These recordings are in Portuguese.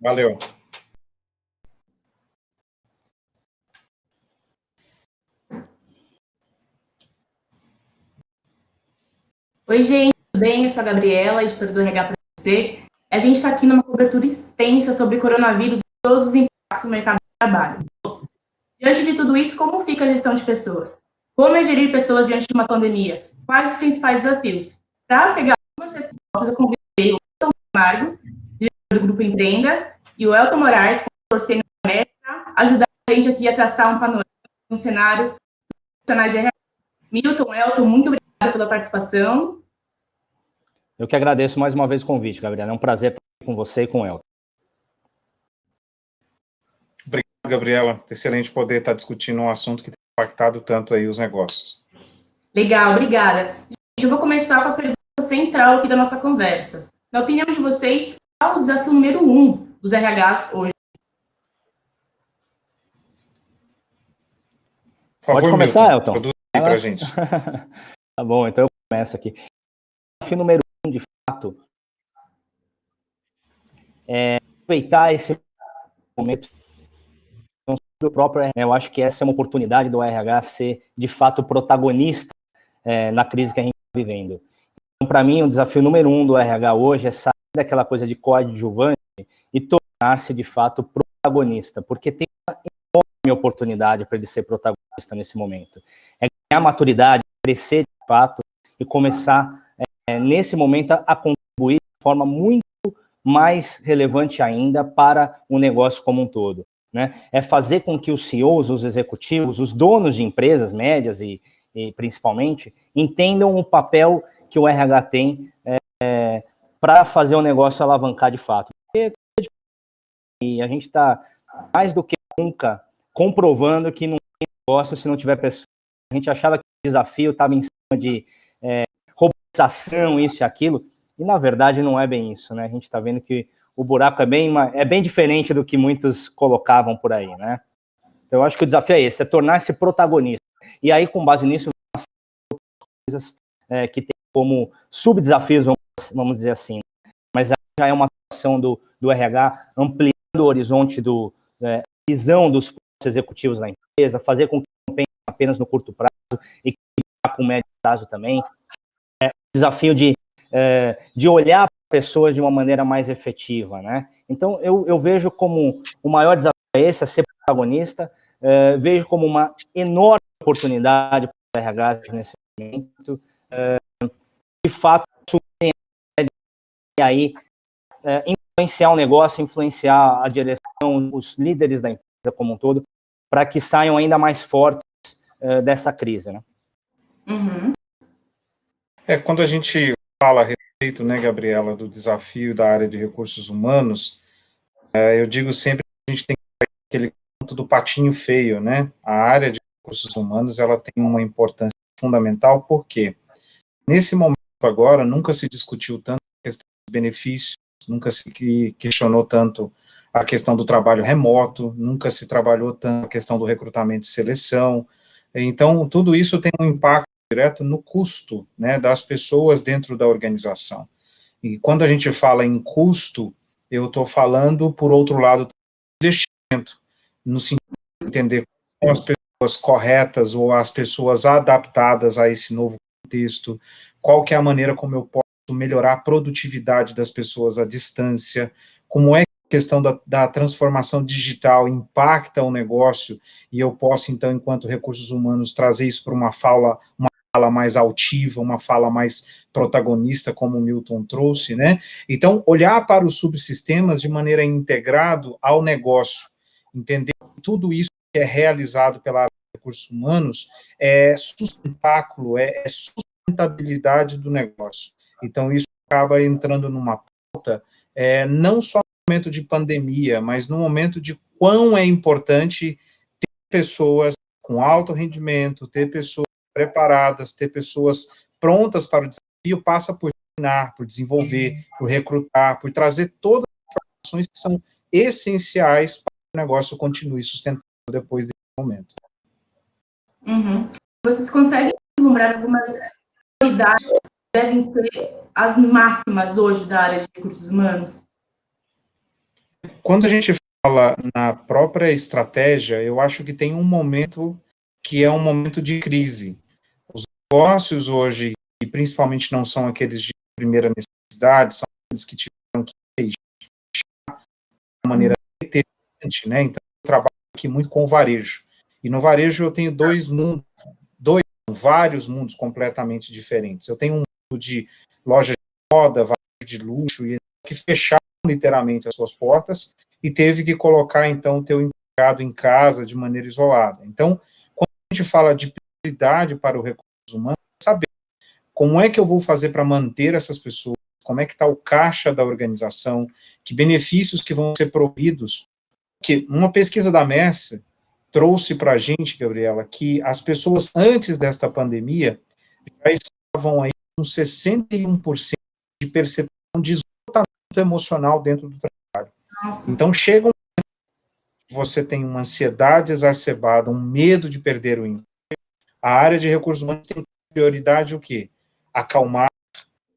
Valeu. Oi, gente, tudo bem? Eu sou a Gabriela, editora do RH para você. A gente está aqui numa cobertura extensa sobre coronavírus e todos os impactos no mercado de trabalho. Diante de tudo isso, como fica a gestão de pessoas? Como é gerir pessoas diante de uma pandemia? Quais os principais desafios? Para pegar algumas respostas, eu convidei o Elton Camargo, diretor do Grupo Empreenda, e o Elton Moraes, consultor sênior da Mestre, para ajudar a gente aqui a traçar um panorama, um cenário dos profissionais de RH. Milton, Elton, muito obrigada pela participação. Eu que agradeço mais uma vez o convite, Gabriela. É um prazer estar aqui com você e com o Elton. Obrigado, Gabriela. Excelente poder estar discutindo um assunto que tem impactado tanto aí os negócios. Legal, obrigada. Gente, eu vou começar com a pergunta central aqui da nossa conversa. Na opinião de vocês, qual é o desafio número 1 dos RHs hoje? Por favor, pode começar, Milton, Elton? Produz aí pra gente. Tá bom, então eu começo aqui. O desafio número 1, de fato, é aproveitar esse momento do próprio RH. Eu acho que essa é uma oportunidade do RH ser, de fato, protagonista na crise que a gente está vivendo. Então, para mim, o desafio número 1 do RH hoje é sair daquela coisa de coadjuvante e tornar-se, de fato, protagonista, porque tem uma enorme oportunidade para ele ser protagonista nesse momento. É ganhar maturidade, crescer, de fato, e começar, nesse momento, a contribuir de forma muito mais relevante ainda para o negócio como um todo, né? É fazer com que os CEOs, os executivos, os donos de empresas médias e principalmente, entendam o papel que o RH tem para fazer o negócio alavancar de fato. E a gente está, mais do que nunca, comprovando que não tem negócio se não tiver pessoas. A gente achava que o desafio estava em cima de robotização, isso e aquilo, e na verdade não é bem isso, né? A gente está vendo que o buraco é bem diferente do que muitos colocavam por aí, né? Então eu acho que o desafio é esse, é tornar-se protagonista. E aí, com base nisso, coisas que tem como subdesafios, vamos dizer assim. Mas já é uma atuação do RH ampliando o horizonte visão dos executivos da empresa, fazer com que não pense apenas no curto prazo e com o médio prazo também. O desafio de olhar para pessoas de uma maneira mais efetiva, né? Então, eu vejo como o maior desafio é esse, é ser protagonista. Vejo como uma enorme oportunidade para o RH nesse momento. De fato, e aí influenciar o negócio, influenciar a direção, os líderes da empresa como um todo, para que saiam ainda mais fortes dessa crise, né? Uhum. Quando a gente fala a respeito, né, Gabriela, do desafio da área de recursos humanos, eu digo sempre que a gente tem que ter aquele ponto do patinho feio, né? A área de recursos humanos, ela tem uma importância fundamental, porque nesse momento agora, nunca se discutiu tanto a questão dos benefícios, nunca se questionou tanto a questão do trabalho remoto, nunca se trabalhou tanto a questão do recrutamento e seleção. Então, tudo isso tem um impacto direto no custo, né, das pessoas dentro da organização. E quando a gente fala em custo, eu estou falando, por outro lado, do investimento, no sentido de entender como as pessoas corretas ou as pessoas adaptadas a esse novo contexto, qual que é a maneira como eu posso melhorar a produtividade das pessoas à distância, como é que a questão da transformação digital impacta o negócio, e eu posso, então, enquanto recursos humanos, trazer isso para uma fala mais altiva, uma fala mais protagonista, como o Milton trouxe, né? Então, olhar para os subsistemas de maneira integrado ao negócio, entender que tudo isso que é realizado pela área de recursos humanos é sustentáculo, é sustentabilidade do negócio. Então, isso acaba entrando numa pauta, não só no momento de pandemia, mas no momento de quão é importante ter pessoas com alto rendimento, ter pessoas preparadas, ter pessoas prontas para o desafio, passa por treinar, por desenvolver, por recrutar, por trazer todas as informações que são essenciais para que o negócio continue sustentável depois desse momento. Uhum. Vocês conseguem vislumbrar algumas prioridades que devem ser as máximas hoje da área de recursos humanos? Quando a gente fala na própria estratégia, eu acho que tem um momento que é um momento de crise. Os negócios hoje, e principalmente não são aqueles de primeira necessidade, são aqueles que tiveram que fechar de maneira determinante, né? Então, eu trabalho aqui muito com o varejo. E no varejo eu tenho vários mundos completamente diferentes. Eu tenho um mundo de loja de moda, varejo de luxo, e que fecharam literalmente as suas portas e teve que colocar, então, o teu empregado em casa de maneira isolada. Então, quando a gente fala de prioridade para o recurso humano, saber como é que eu vou fazer para manter essas pessoas, como é que está o caixa da organização, que benefícios que vão ser providos, que uma pesquisa da Mercer trouxe para a gente, Gabriela, que as pessoas antes desta pandemia já estavam aí com 61% de percepção de esgotamento emocional dentro do trabalho. Nossa. Então, chega um momento que você tem uma ansiedade exacerbada, um medo de perder o emprego. A área de recursos humanos tem prioridade o quê? Acalmar,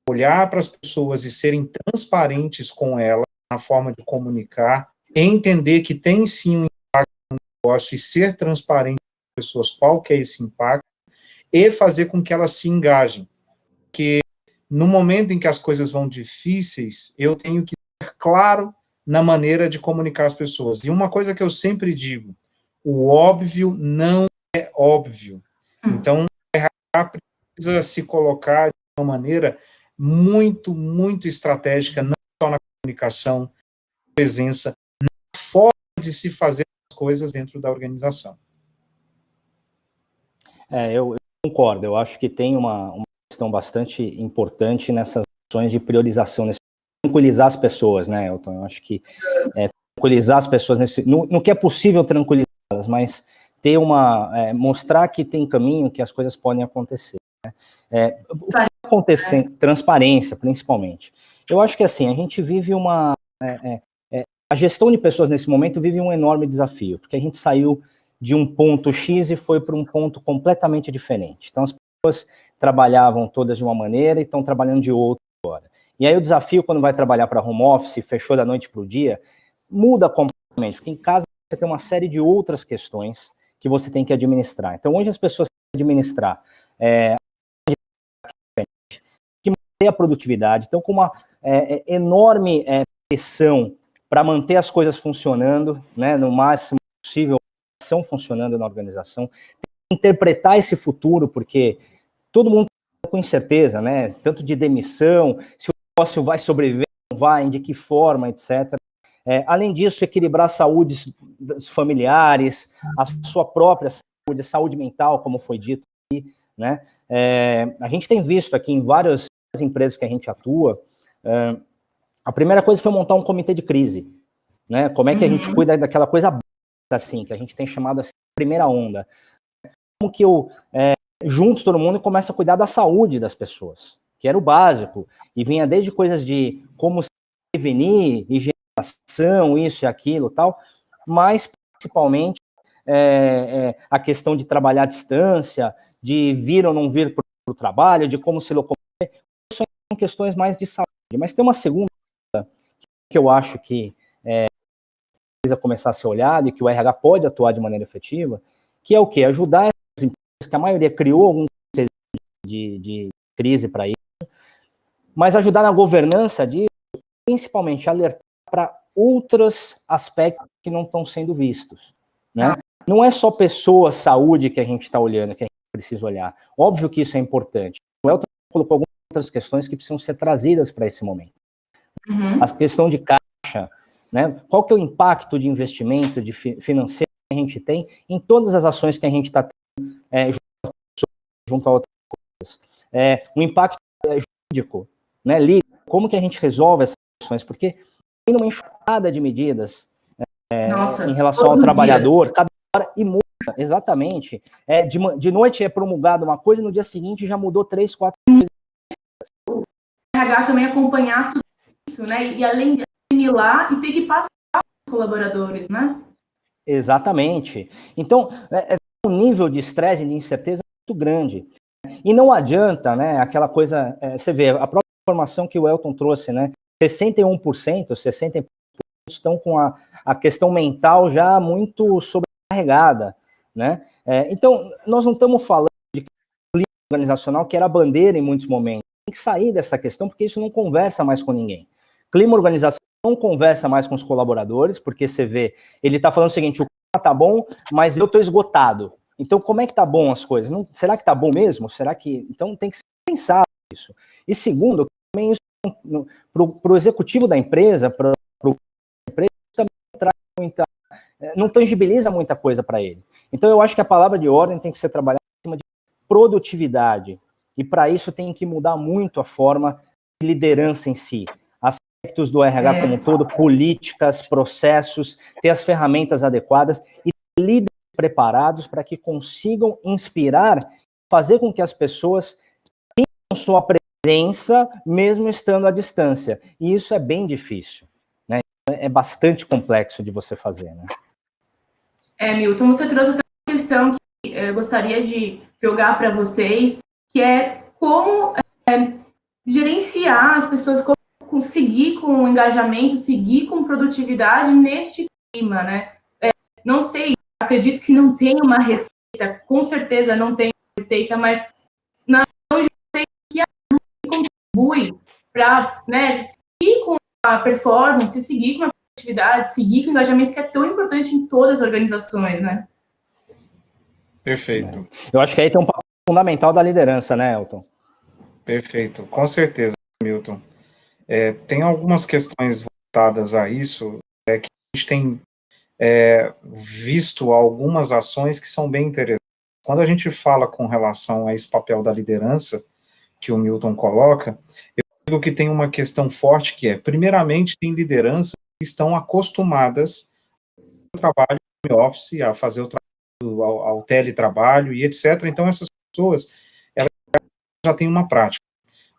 olhar para as pessoas e serem transparentes com elas na forma de comunicar, entender que tem sim um impacto no negócio e ser transparente com as pessoas qual que é esse impacto e fazer com que elas se engajem. Porque no momento em que as coisas vão difíceis, eu tenho que ser claro na maneira de comunicar às pessoas. E uma coisa que eu sempre digo, o óbvio não é óbvio. Então, o RH precisa se colocar de uma maneira muito, muito estratégica, não só na comunicação, na presença, na forma de se fazer as coisas dentro da organização. Eu concordo, eu acho que tem uma questão bastante importante nessas ações de priorização, tranquilizar as pessoas, né, Elton? Eu acho que tranquilizar as pessoas no que é possível tranquilizá-las, mas ter mostrar que tem caminho, que as coisas podem acontecer. Né? O que acontecer, transparência, principalmente. Eu acho que assim, a gente vive a gestão de pessoas nesse momento vive um enorme desafio, porque a gente saiu de um ponto X e foi para um ponto completamente diferente. Então, as pessoas trabalhavam todas de uma maneira e estão trabalhando de outra agora. E aí o desafio, quando vai trabalhar para home office, fechou da noite para o dia, muda completamente, porque em casa você tem uma série de outras questões que você tem que administrar. Então, hoje as pessoas têm que administrar que manter a produtividade, então com uma enorme pressão para manter as coisas funcionando, né, no máximo possível, estão funcionando na organização, interpretar esse futuro, porque todo mundo está com incerteza, né, tanto de demissão, se o negócio vai sobreviver, não vai, de que forma, etc. Além disso, equilibrar a saúde dos familiares, a sua própria saúde, a saúde mental, como foi dito aqui, né, a gente tem visto aqui em várias empresas que a gente atua, a primeira coisa foi montar um comitê de crise, né? Como é que a gente cuida daquela coisa assim, que a gente tem chamado assim, primeira onda. Como que eu junto todo mundo e começo a cuidar da saúde das pessoas, que era o básico, e vinha desde coisas de como se prevenir, higienização, isso e aquilo, tal, mas principalmente a questão de trabalhar à distância, de vir ou não vir para o trabalho, de como se locomover, são questões mais de saúde. Mas tem uma segunda que eu acho que precisa começar a ser olhado e que o RH pode atuar de maneira efetiva, que é o quê? Ajudar essas empresas, que a maioria criou algum de crise para isso, mas ajudar na governança disso, principalmente alertar para outros aspectos que não estão sendo vistos, né? Não é só pessoa, saúde que a gente está olhando, que a gente precisa olhar. Óbvio que isso é importante. O Elton colocou algumas outras questões que precisam ser trazidas para esse momento. A questão de caixa, né? Qual que é o impacto de investimento de financeiro que a gente tem em todas as ações que a gente está tendo junto a outras coisas. O impacto jurídico, né? Como que a gente resolve essas questões? Porque tem uma enxurrada de medidas em relação ao trabalhador, cada hora e muda, exatamente. De noite é promulgada uma coisa, no dia seguinte já mudou 3, 4 coisas. O RH também acompanhar tudo isso, né? E além de assimilar e ter que passar para os colaboradores, né? Exatamente. Então, um nível de estresse e de incerteza muito grande. E não adianta, né, aquela coisa, você vê, a própria informação que o Elton trouxe, né, 61%, 60% estão com a questão mental já muito sobrecarregada, né? Então, nós não estamos falando de clima organizacional, que era a bandeira em muitos momentos. Tem que sair dessa questão, porque isso não conversa mais com ninguém. Clima organizacional não conversa mais com os colaboradores, porque você vê, ele está falando o seguinte, o clima tá bom, mas eu estou esgotado. Então, como é que tá bom as coisas? Não, será que tá bom mesmo? Será que... Então, tem que ser pensado isso. E segundo, também isso para o executivo da empresa, para o empresa, também traz muita... não tangibiliza muita coisa para ele. Então, eu acho que a palavra de ordem tem que ser trabalhada em cima de produtividade. E para isso tem que mudar muito a forma de liderança em si. Aspectos do RH como um todo, políticas, processos, ter as ferramentas adequadas e líderes preparados para que consigam inspirar, fazer com que as pessoas tenham sua presença, mesmo estando à distância. E isso é bem difícil, né? É bastante complexo de você fazer, né? Milton, você trouxe até uma questão que eu gostaria de jogar para vocês, que é como gerenciar as pessoas, como seguir com o engajamento, seguir com produtividade neste clima, né? Não sei, acredito que não tem uma receita, com certeza não tem receita, mas na onde você que ajuda e contribui para, né, seguir com a performance, seguir com a produtividade, seguir com o engajamento que é tão importante em todas as organizações, né? Perfeito. Eu acho que aí tem um papel fundamental da liderança, né, Elton? Perfeito, com certeza, Milton. Tem algumas questões voltadas a isso, que a gente tem visto algumas ações que são bem interessantes. Quando a gente fala com relação a esse papel da liderança, que o Milton coloca, eu digo que tem uma questão forte que primeiramente, tem lideranças que estão acostumadas ao trabalho home office, a fazer o trabalho, ao teletrabalho e etc. Então, essas pessoas, elas já têm uma prática.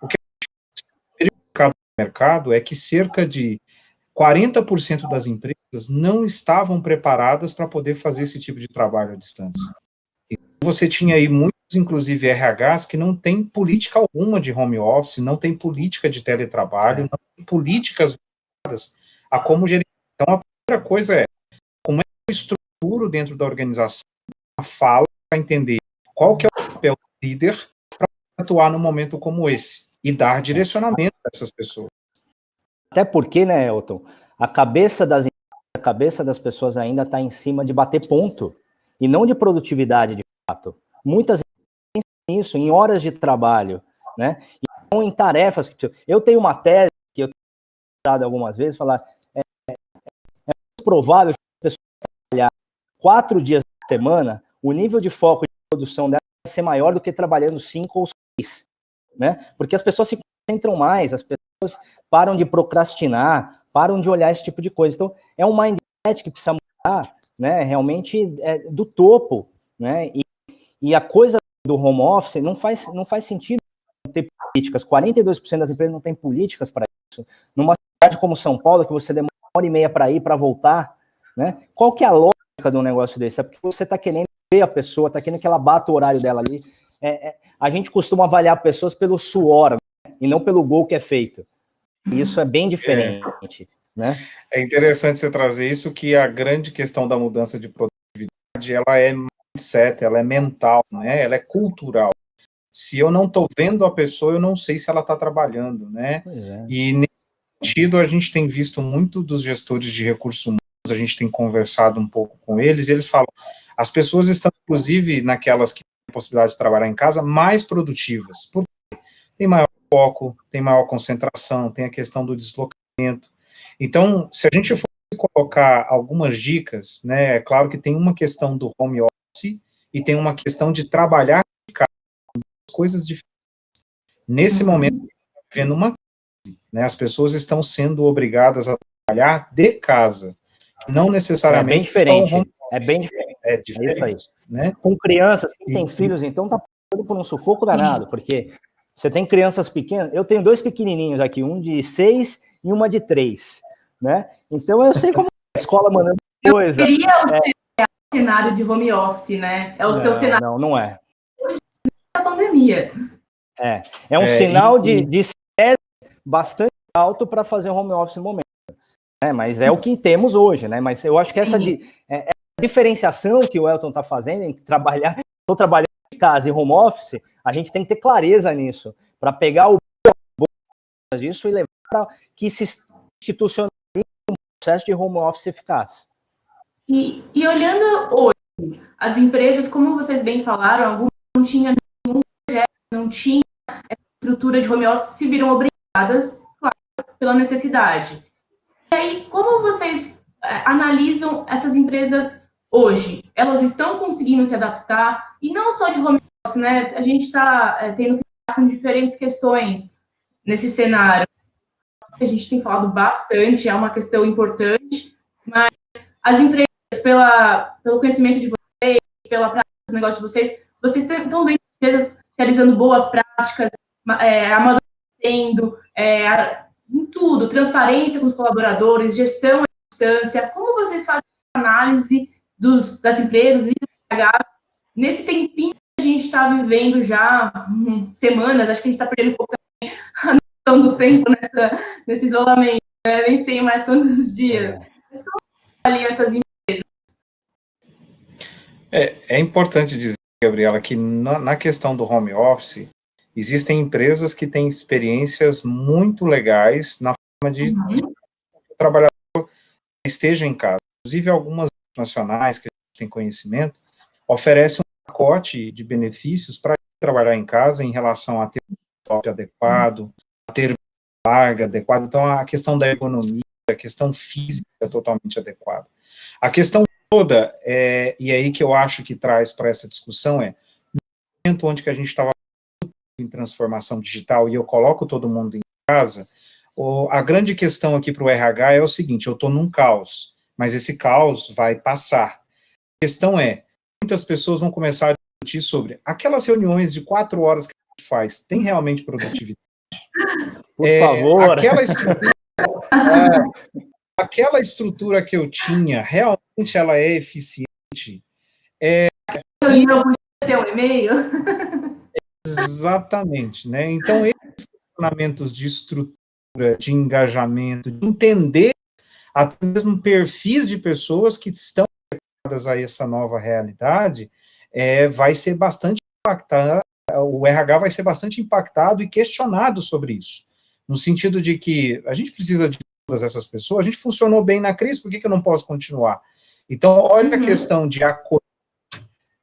O que a gente verificado no mercado é que cerca de 40% das empresas não estavam preparadas para poder fazer esse tipo de trabalho à distância. Então, você tinha aí muitos, inclusive RHs, que não tem política alguma de home office, não tem política de teletrabalho, não tem políticas voltadas a como gerir. Então, a primeira coisa como é que eu estruturo dentro da organização a fala para entender qual que é o papel do líder para atuar num momento como esse e dar direcionamento a essas pessoas. Até porque, né, Elton, a cabeça das pessoas ainda está em cima de bater ponto, e não de produtividade, de fato. Muitas vezes pensam nisso, em horas de trabalho, né? E não em tarefas. Eu tenho uma tese que eu tenho usado algumas vezes, falar, é muito provável que a pessoa trabalhar 4 dias por semana, o nível de foco e de produção dela vai ser maior do que trabalhando 5 ou 6, né? Porque as pessoas se concentram mais, as pessoas param de procrastinar, param de olhar esse tipo de coisa. Então, é um mindset que precisa mudar, né, realmente do topo, né, e a coisa do home office não faz sentido ter políticas. 42% das empresas não têm políticas para isso. Numa cidade como São Paulo, que você demora 1h30 para ir, para voltar, né, qual que é a lógica de um negócio desse? É porque você está querendo ver a pessoa, está querendo que ela bata o horário dela ali. A gente costuma avaliar pessoas pelo suor, né, e não pelo gol que é feito. Isso é bem diferente, né? É interessante você trazer isso, que a grande questão da mudança de produtividade, ela é mindset, ela é mental, né? Ela é cultural. Se eu não estou vendo a pessoa, eu não sei se ela está trabalhando, né? E nesse sentido, a gente tem visto muito dos gestores de recursos humanos, a gente tem conversado um pouco com eles, e eles falam, as pessoas estão, inclusive, naquelas que têm a possibilidade de trabalhar em casa, mais produtivas, porque tem maior foco, tem maior concentração, tem a questão do deslocamento. Então, se a gente for colocar algumas dicas, né, é claro que tem uma questão do home office e tem uma questão de trabalhar de casa, coisas diferentes. Nesse momento, vendo uma crise, né, as pessoas estão sendo obrigadas a trabalhar de casa, não necessariamente bem diferente, home office. Bem diferente. É diferente, né? Com crianças, quem tem filhos, então tá passando por um sufoco danado, porque você tem crianças pequenas, eu tenho 2 pequenininhos aqui, um de 6 e uma de 3, né? Então eu sei como a escola mandando coisa. Seria o cenário de home office, né? É o seu cenário. Não é. Hoje, na pandemia. É um sinal de estresse bastante alto para fazer home office no momento. né? Mas é o que temos hoje, né? Mas eu acho que essa diferenciação que o Elton está fazendo entre estou trabalhando em casa e home office, a gente tem que ter clareza nisso, para pegar o disso e levar para que se institucionalize um processo de home office eficaz. E olhando hoje, as empresas, como vocês bem falaram, algumas não tinham nenhum projeto, não tinha estrutura de home office, se viram obrigadas, claro, pela necessidade. E aí, como vocês analisam essas empresas hoje? Elas estão conseguindo se adaptar? E não só de home office, né? A gente está tendo que lidar com diferentes questões nesse cenário. A gente tem falado bastante, é uma questão importante, mas as empresas, pelo conhecimento de vocês, pela prática do negócio de vocês estão vendo empresas realizando boas práticas, amadurecendo, em tudo, transparência com os colaboradores, gestão à distância. Como vocês fazem a análise das empresas e do RH nesse tempinho que a gente está vivendo já, semanas, acho que a gente está perdendo um pouco também a noção do tempo nesse isolamento, né? Nem sei mais quantos dias. Mas como ali essas empresas? É importante dizer, Gabriela, que na questão do home office, existem empresas que têm experiências muito legais na forma de o trabalhador esteja em casa. Inclusive, algumas nacionais que a gente tem conhecimento oferecem um pacote de benefícios para trabalhar em casa em relação a ter um laptop adequado, a ter larga adequada. Então, a questão da ergonomia, a questão física é totalmente adequada. A questão toda, e aí que eu acho que traz para essa discussão no momento onde que a gente estava em transformação digital e eu coloco todo mundo em casa, a grande questão aqui para o RH é o seguinte: eu estou num caos, mas esse caos vai passar. A questão muitas pessoas vão começar a discutir sobre aquelas reuniões de 4 horas que a gente faz, tem realmente produtividade? Por favor. Aquela estrutura que eu tinha, realmente ela é eficiente? Não podia ser um e-mail? Exatamente, né? Então, esses questionamentos de estrutura, de engajamento, de entender até mesmo perfis de pessoas que estão adequadas a essa nova realidade, vai ser bastante impactado, o RH vai ser bastante impactado e questionado sobre isso, no sentido de que a gente precisa de todas essas pessoas, a gente funcionou bem na crise, por que eu não posso continuar? Então, olha a questão de acolher,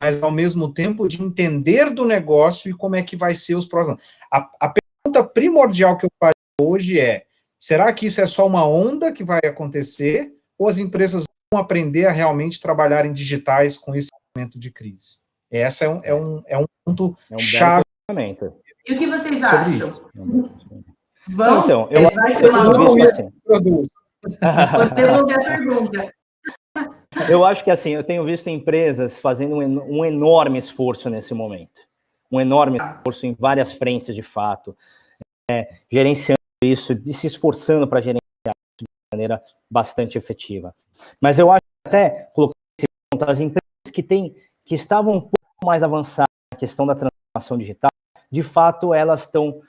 mas ao mesmo tempo de entender do negócio e como é que vai ser os próximos. A pergunta primordial que eu faço hoje será que isso é só uma onda que vai acontecer, ou as empresas vão aprender a realmente trabalhar em digitais com esse momento de crise? Esse é um ponto chave. E o que vocês acham? Vamos? Então, eu tenho visto assim. Vou devolver a pergunta. Eu acho que assim, eu tenho visto empresas fazendo um enorme esforço nesse momento. Um enorme esforço em várias frentes, de fato. Gerenciando isso, se esforçando para gerenciar isso de maneira bastante efetiva. Mas eu acho que até, colocando esse ponto, as empresas que estavam um pouco mais avançadas na questão da transformação digital, de fato, elas estão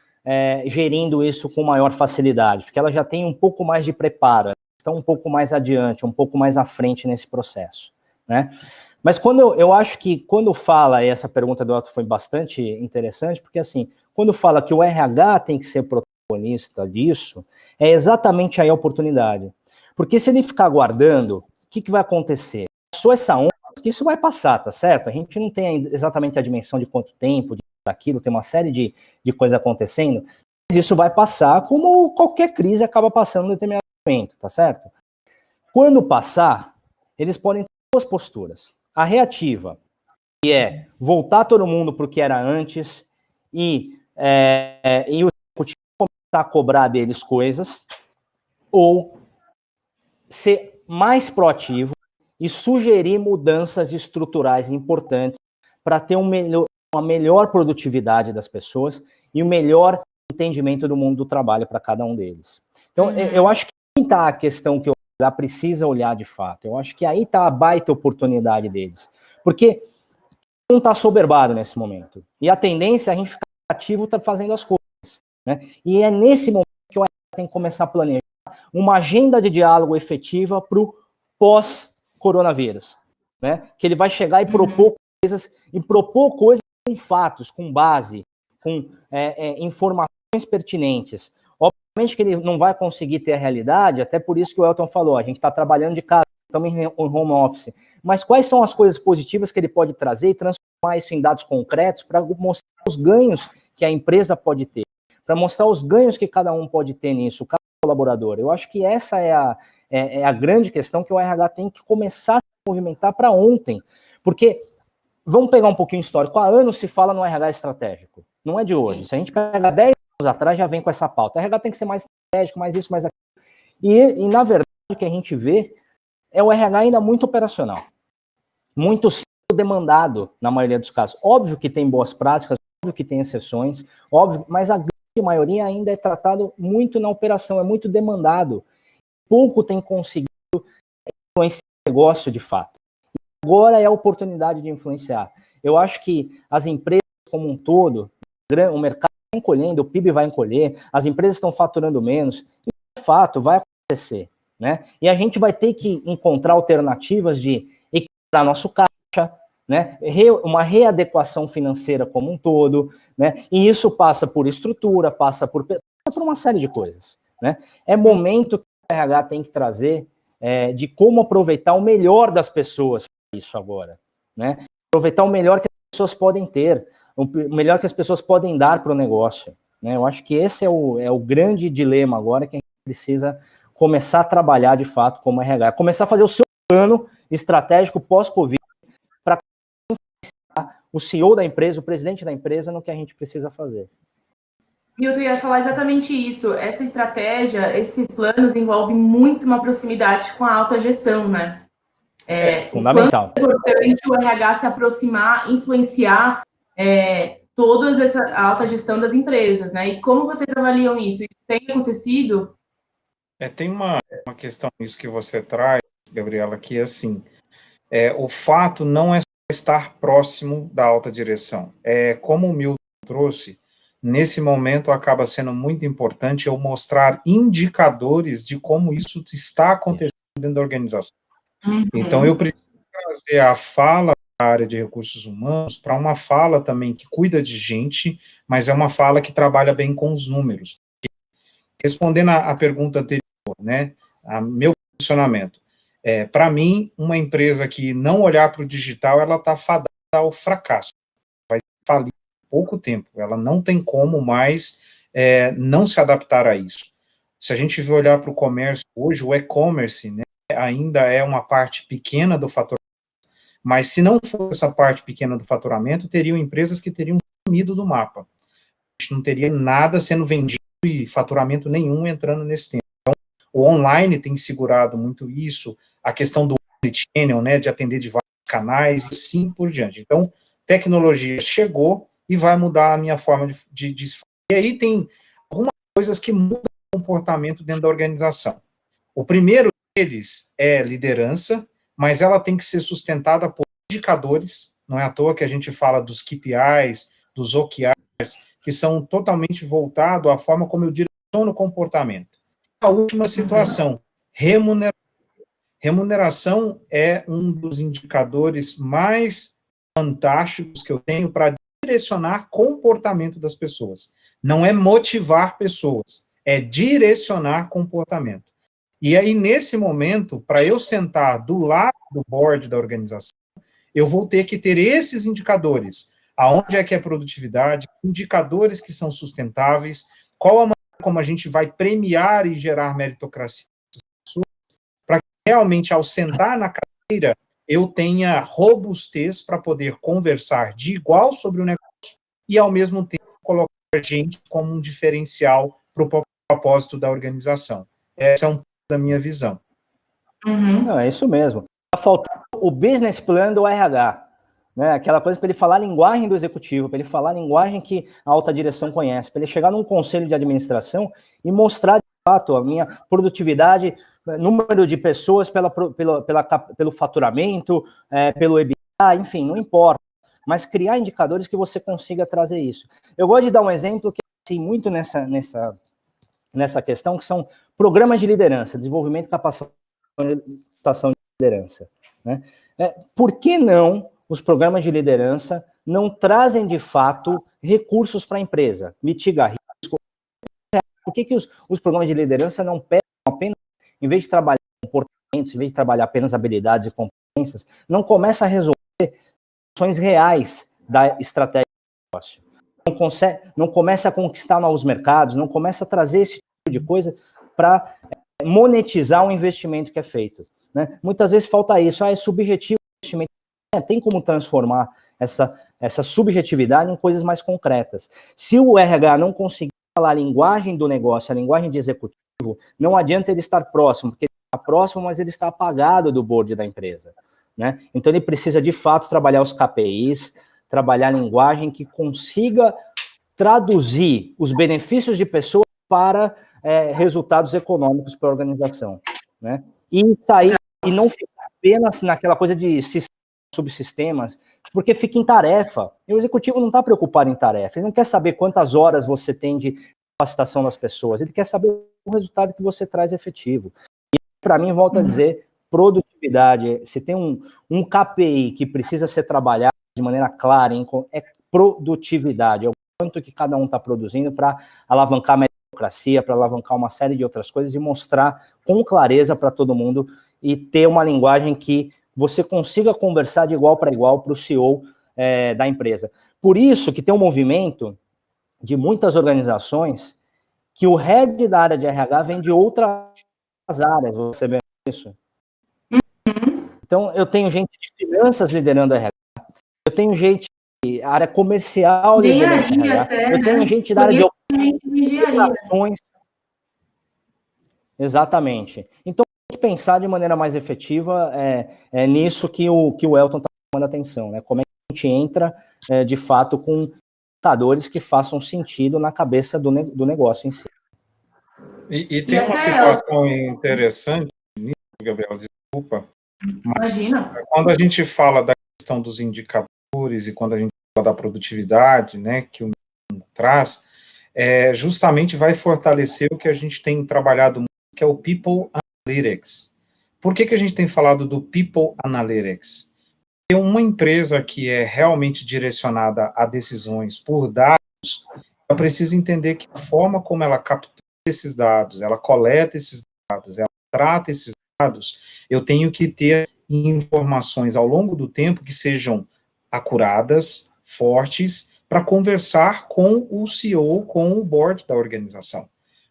gerindo isso com maior facilidade, porque elas já têm um pouco mais de preparo, estão um pouco mais adiante, um pouco mais à frente nesse processo, né? Mas eu acho que quando fala, e essa pergunta do Otto foi bastante interessante, porque assim, quando fala que o RH tem que ser protagonista disso, é exatamente aí a oportunidade. Porque se ele ficar aguardando, o que vai acontecer? Passou essa onda, porque isso vai passar, tá certo? A gente não tem exatamente a dimensão de quanto tempo, daquilo, tem uma série de coisas acontecendo, mas isso vai passar como qualquer crise acaba passando em determinado momento, tá certo? Quando passar, eles podem ter duas posturas. A reativa, que é voltar todo mundo para o que era antes e o executivo começar a cobrar deles coisas, ou ser mais proativo e sugerir mudanças estruturais importantes para ter uma melhor produtividade das pessoas e um melhor entendimento do mundo do trabalho para cada um deles. Então, eu acho que aí está a questão que o RH precisa olhar de fato. Eu acho que aí está a baita oportunidade deles. Porque não está soberbado nesse momento. E a tendência é a gente ficar ativo fazendo as coisas, né? E é nesse momento que o RH tem que começar a planejar uma agenda de diálogo efetiva para o pós-coronavírus, né? Que ele vai chegar e propor coisas com fatos, com base, com informações pertinentes. Obviamente que ele não vai conseguir ter a realidade, até por isso que o Elton falou, a gente está trabalhando de casa, estamos em home office, mas quais são as coisas positivas que ele pode trazer e transformar isso em dados concretos para mostrar os ganhos que a empresa pode ter, para mostrar os ganhos que cada um pode ter nisso, cada colaborador. Eu acho que essa é a grande questão que o RH tem que começar a se movimentar para ontem, porque vamos pegar um pouquinho histórico, há anos se fala no RH estratégico, não é de hoje, se a gente pega 10 anos atrás já vem com essa pauta, o RH tem que ser mais estratégico, mais isso, mais aquilo, e na verdade o que a gente vê é o RH ainda muito operacional, muito demandado na maioria dos casos. Óbvio que tem boas práticas, óbvio que tem exceções, óbvio, mas a grande maioria ainda é tratado muito na operação, é muito demandado. Pouco tem conseguido influenciar o negócio de fato. Agora é a oportunidade de influenciar. Eu acho que as empresas como um todo, o mercado vai encolhendo, o PIB vai encolher, as empresas estão faturando menos, e de fato vai acontecer, né? E a gente vai ter que encontrar alternativas de equilibrar nosso caixa, né? Uma readequação financeira como um todo, né? E isso passa por estrutura, passa por uma série de coisas, né? É momento que o RH tem que trazer de como aproveitar o melhor das pessoas para isso agora, né? Aproveitar o melhor que as pessoas podem ter, o melhor que as pessoas podem dar para o negócio, né? Eu acho que esse é o grande dilema agora que a gente precisa começar a trabalhar de fato como RH, começar a fazer o seu plano estratégico pós-Covid para influenciar o CEO da empresa, o presidente da empresa no que a gente precisa fazer. Milton, eu ia falar exatamente isso. Essa estratégia, esses planos envolvem muito uma proximidade com a alta gestão, né? Fundamental. É importante o RH se aproximar, influenciar toda essa alta gestão das empresas, né? E como vocês avaliam isso? Isso tem acontecido? Tem uma questão nisso que você traz, Gabriela, que assim, o fato não é só estar próximo da alta direção. Como o Milton trouxe, nesse momento acaba sendo muito importante eu mostrar indicadores de como isso está acontecendo dentro da organização. Então, eu preciso trazer a fala da área de recursos humanos para uma fala também que cuida de gente, mas é uma fala que trabalha bem com os números. Respondendo à pergunta anterior, né, meu posicionamento, para mim, uma empresa que não olhar para o digital, ela está fadada ao fracasso, vai falir em pouco tempo, ela não tem como mais não se adaptar a isso. Se a gente olhar para o comércio hoje, o e-commerce, né, ainda é uma parte pequena do faturamento, mas se não fosse essa parte pequena do faturamento, teriam empresas que teriam sumido do mapa. A gente não teria nada sendo vendido e faturamento nenhum entrando nesse tempo. Então, o online tem segurado muito isso, a questão do omnichannel, né, de atender de vários canais e assim por diante. Então, tecnologia chegou e vai mudar a minha forma de se fazer. E aí tem algumas coisas que mudam o comportamento dentro da organização. O primeiro deles é liderança, mas ela tem que ser sustentada por indicadores, não é à toa que a gente fala dos KPIs, dos OKRs, que são totalmente voltados à forma como eu direciono o comportamento. A última situação, remuneração. Remuneração é um dos indicadores mais fantásticos que eu tenho para direcionar comportamento das pessoas. Não é motivar pessoas, é direcionar comportamento. E aí, nesse momento, para eu sentar do lado do board da organização, eu vou ter que ter esses indicadores. Aonde é que é produtividade, indicadores que são sustentáveis, qual a maneira como a gente vai premiar e gerar meritocracia, para que realmente, ao sentar na cadeira, eu tenha robustez para poder conversar de igual sobre o negócio e, ao mesmo tempo, colocar a gente como um diferencial para o propósito da organização. Essa é um pouco da minha visão. Não, é isso mesmo. Está faltando o business plan do RH, né? Aquela coisa para ele falar a linguagem do executivo, para ele falar a linguagem que a alta direção conhece, para ele chegar num conselho de administração e mostrar de fato a minha produtividade, número de pessoas pelo faturamento, pelo EBITDA, enfim, não importa. Mas criar indicadores que você consiga trazer isso. Eu gosto de dar um exemplo que assim, muito nessa questão, que são Programas de liderança, desenvolvimento e capacitação de liderança. Né? Por que não os programas de liderança não trazem, de fato, recursos para a empresa? Mitigar risco. Por que os programas de liderança não pegam apenas, em vez de trabalhar comportamentos, em vez de trabalhar apenas habilidades e competências, não começa a resolver ações reais da estratégia de negócio? Não começa a conquistar novos mercados, não começa a trazer esse tipo de coisa para monetizar o investimento que é feito. Né? Muitas vezes falta isso, é subjetivo o investimento. Tem como transformar essa subjetividade em coisas mais concretas. Se o RH não conseguir falar a linguagem do negócio, a linguagem de executivo, não adianta ele estar próximo, porque ele está próximo, mas ele está apagado do board da empresa. Né? Então ele precisa, de fato, trabalhar os KPIs, trabalhar a linguagem que consiga traduzir os benefícios de pessoas para resultados econômicos para a organização. Né? E sair e não ficar apenas naquela coisa de sistemas, subsistemas, porque fica em tarefa. E o executivo não está preocupado em tarefa, ele não quer saber quantas horas você tem de capacitação das pessoas, ele quer saber o resultado que você traz efetivo. E para mim, volto a dizer, produtividade, se tem um KPI que precisa ser trabalhado de maneira clara, é produtividade, é o quanto que cada um está produzindo para alavancar a meritocracia, para alavancar uma série de outras coisas e mostrar com clareza para todo mundo e ter uma linguagem que você consiga conversar de igual para igual para o CEO da empresa. Por isso que tem um movimento de muitas organizações que o head da área de RH vem de outras áreas, você vê isso? Então, eu tenho gente de finanças liderando a RH, eu tenho gente da área comercial liderando a RH, até, eu tenho gente da área de operações. Exatamente. Então, tem que pensar de maneira mais efetiva nisso que o Elton está chamando a atenção, né? Como é que a gente entra, de fato, com indicadores que façam sentido na cabeça do negócio em si. E tem uma situação interessante nisso, Gabriel, desculpa. Imagina. Quando a gente fala da questão dos indicadores e quando a gente fala da produtividade, né, que o mundo traz, justamente vai fortalecer o que a gente tem trabalhado muito, que é o People Analytics. Por que a gente tem falado do People Analytics? Porque uma empresa que é realmente direcionada a decisões por dados, ela precisa entender que a forma como ela captura esses dados, ela coleta esses dados, ela trata esses dados, eu tenho que ter informações ao longo do tempo que sejam acuradas, fortes, para conversar com o CEO, com o board da organização.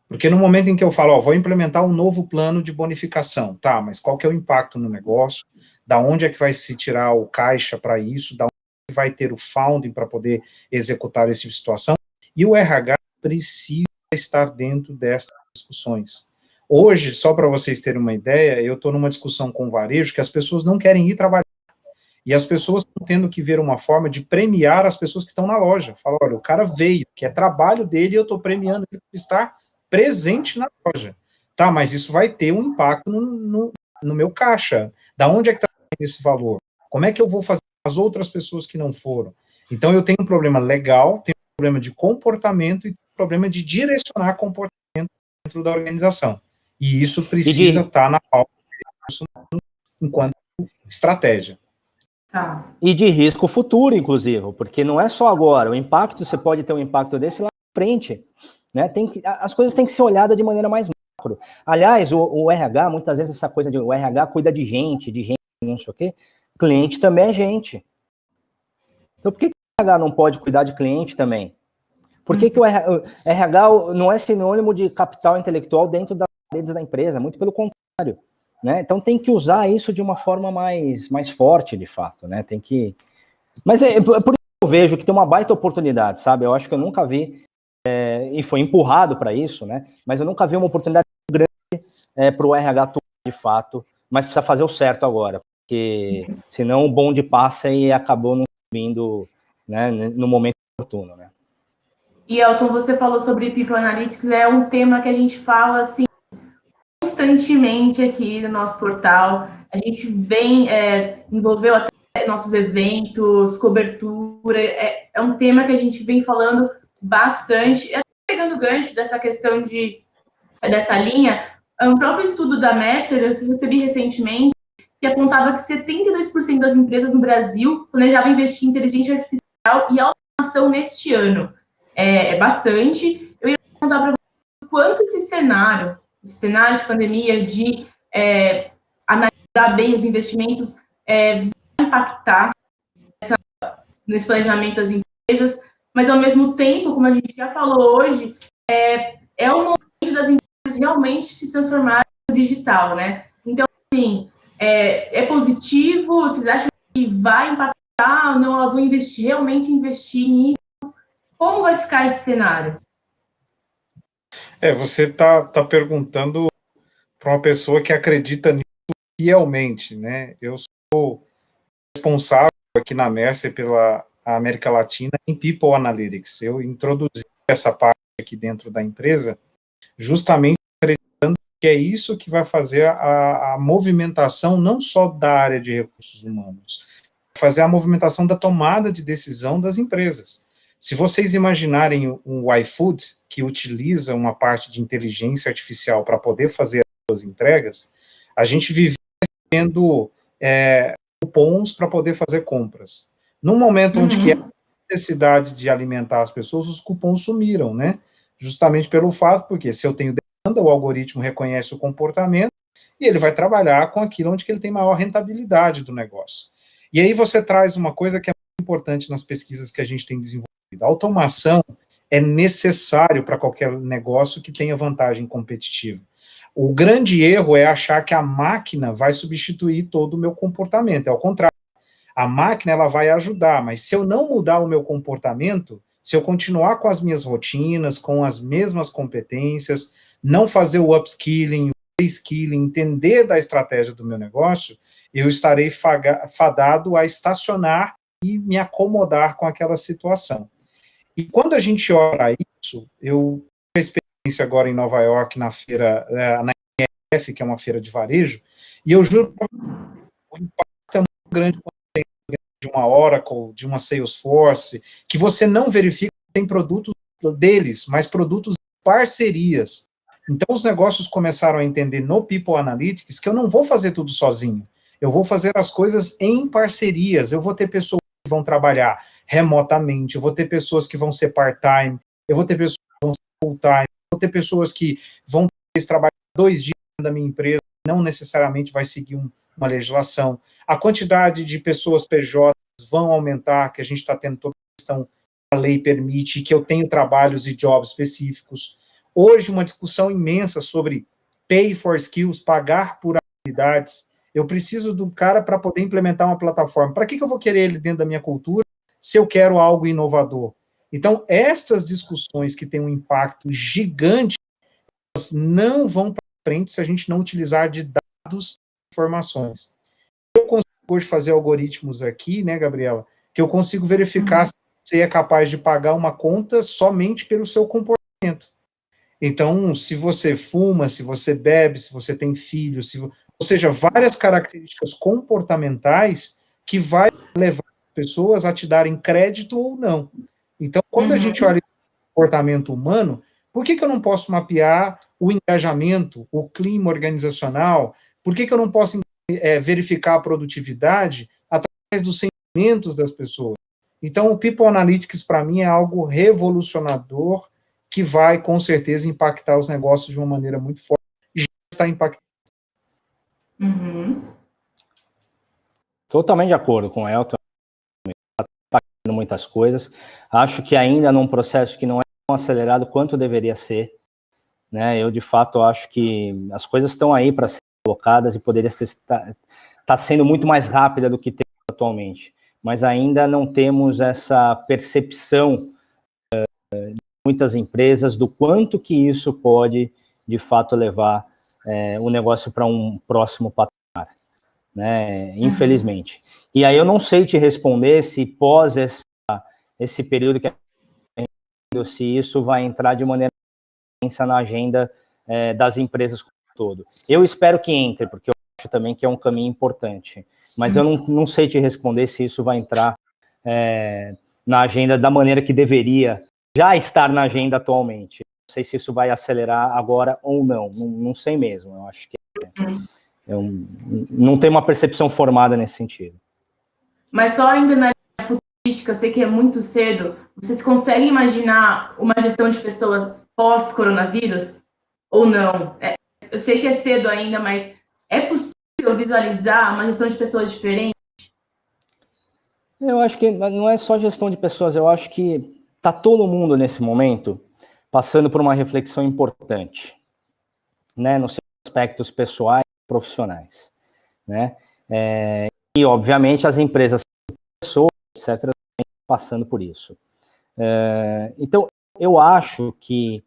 Porque no momento em que eu falo, vou implementar um novo plano de bonificação, tá, mas qual que é o impacto no negócio? Da onde é que vai se tirar o caixa para isso? Da onde vai ter o funding para poder executar essa situação? E o RH precisa estar dentro dessas discussões. Hoje, só para vocês terem uma ideia, eu estou numa discussão com o varejo que as pessoas não querem ir trabalhar. E as pessoas estão tendo que ver uma forma de premiar as pessoas que estão na loja. Fala, olha, o cara veio, que é trabalho dele, e eu estou premiando ele por estar presente na loja. Tá, mas isso vai ter um impacto no meu caixa. Da onde é que está esse valor? Como é que eu vou fazer as outras pessoas que não foram? Então, eu tenho um problema legal, tenho um problema de comportamento e um problema de direcionar comportamento dentro da organização. E isso precisa estar na pauta enquanto estratégia. E de risco futuro, inclusive, porque não é só agora. O impacto, você pode ter um impacto desse lá na frente. Né? As coisas têm que ser olhadas de maneira mais macro. Aliás, o RH, muitas vezes essa coisa de o RH cuida de gente, não sei o quê. Cliente também é gente. Então, por que o RH não pode cuidar de cliente também? Por que o RH não é sinônimo de capital intelectual dentro das paredes da empresa? Muito pelo contrário. Né? Então, tem que usar isso de uma forma mais forte, de fato. Né? Tem que... Mas por isso que eu vejo que tem uma baita oportunidade, sabe? Eu acho que eu nunca vi, e foi empurrado para isso, né? Mas eu nunca vi uma oportunidade grande para o RH atuar de fato, mas precisa fazer o certo agora, porque senão o bonde passa e acabou não subindo, né, no momento oportuno, né? E, Elton, você falou sobre People Analytics, é um tema que a gente fala, assim, constantemente aqui no nosso portal. A gente vem, envolveu até nossos eventos, cobertura, é um tema que a gente vem falando bastante, pegando o gancho dessa questão dessa linha, Um próprio estudo da Mercer, que eu recebi recentemente, que apontava que 72% das empresas no Brasil planejavam investir em inteligência artificial e automação neste ano. É bastante. Eu ia perguntar para você quanto esse cenário de pandemia, de analisar bem os investimentos, vai impactar nesse planejamento das empresas, mas ao mesmo tempo, como a gente já falou hoje, é o momento das empresas realmente se transformarem no digital, né? Então, assim, é positivo? Vocês acham que vai impactar? Não, elas vão realmente investir nisso? Como vai ficar esse cenário? Você está perguntando para uma pessoa que acredita nisso fielmente, né? Eu sou responsável aqui na Mercer pela América Latina em People Analytics. Eu introduzi essa parte aqui dentro da empresa justamente acreditando que é isso que vai fazer a movimentação não só da área de recursos humanos, fazer a movimentação da tomada de decisão das empresas. Se vocês imaginarem o iFood, que utiliza uma parte de inteligência artificial para poder fazer as suas entregas, a gente vive tendo cupons para poder fazer compras. No momento onde que é a necessidade de alimentar as pessoas, os cupons sumiram, né? Justamente pelo fato, porque se eu tenho demanda, o algoritmo reconhece o comportamento e ele vai trabalhar com aquilo onde que ele tem maior rentabilidade do negócio. E aí você traz uma coisa que é muito importante nas pesquisas que a gente tem desenvolvido. A automação é necessário para qualquer negócio que tenha vantagem competitiva. O grande erro é achar que a máquina vai substituir todo o meu comportamento. É ao contrário. A máquina ela vai ajudar, mas se eu não mudar o meu comportamento, se eu continuar com as minhas rotinas, com as mesmas competências, não fazer o upskilling, o reskilling, entender da estratégia do meu negócio, eu estarei fadado a estacionar e me acomodar com aquela situação. E quando a gente olha isso, eu tive experiência agora em Nova York, na feira, na IF, que é uma feira de varejo, e eu juro que o impacto é muito grande quando tem de uma Oracle, de uma Salesforce, que você não verifica que tem produtos deles, mas produtos de parcerias. Então, os negócios começaram a entender no People Analytics que eu não vou fazer tudo sozinho, eu vou fazer as coisas em parcerias, eu vou ter pessoas que vão trabalhar remotamente, eu vou ter pessoas que vão ser part-time, eu vou ter pessoas que vão ser full-time, eu vou ter pessoas que vão trabalhar 2 dias da minha empresa, não necessariamente vai seguir uma legislação. A quantidade de pessoas PJ vão aumentar, que a gente está tendo toda a questão que a lei permite, que eu tenho trabalhos e jobs específicos. Hoje, uma discussão imensa sobre pay for skills, pagar por habilidades. Eu preciso do cara para poder implementar uma plataforma. Para que eu vou querer ele dentro da minha cultura se eu quero algo inovador? Então, estas discussões que têm um impacto gigante, elas não vão para frente se a gente não utilizar de dados e informações. Eu consigo hoje fazer algoritmos aqui, né, Gabriela, que eu consigo verificar se você é capaz de pagar uma conta somente pelo seu comportamento. Então, se você fuma, se você bebe, se você tem filhos, ou seja, várias características comportamentais que vai levar as pessoas a te darem crédito ou não. Então, quando a gente olha o comportamento humano, por que eu não posso mapear o engajamento, o clima organizacional? Por que eu não posso verificar a produtividade através dos sentimentos das pessoas? Então, o People Analytics, para mim, é algo revolucionador que vai, com certeza, impactar os negócios de uma maneira muito forte. E já está impactando. Totalmente de acordo com o Elton. Está impactando muitas coisas. Acho que ainda num processo que não é tão acelerado quanto deveria ser. Né? Eu, de fato, acho que as coisas estão aí para ser colocadas e poderia estar sendo muito mais rápida do que tem atualmente. Mas ainda não temos essa percepção de muitas empresas do quanto que isso pode, de fato, levar o negócio para um próximo patamar, né? Infelizmente. E aí eu não sei te responder se pós esse período que se isso vai entrar de maneira na agenda das empresas como um todo. Eu espero que entre, porque eu acho também que é um caminho importante, mas eu não sei te responder se isso vai entrar na agenda da maneira que deveria já estar na agenda atualmente. Não sei se isso vai acelerar agora ou não, não sei mesmo. Eu acho que não tem uma percepção formada nesse sentido. Mas só ainda na futurística, eu sei que é muito cedo, vocês conseguem imaginar uma gestão de pessoas pós-coronavírus? Ou não? Eu sei que é cedo ainda, mas é possível visualizar uma gestão de pessoas diferente? Eu acho que não é só gestão de pessoas, eu acho que está todo mundo nesse momento passando por uma reflexão importante, né, nos seus aspectos pessoais e profissionais, né, e obviamente as empresas, pessoas, etc., passando por isso. Então, eu acho que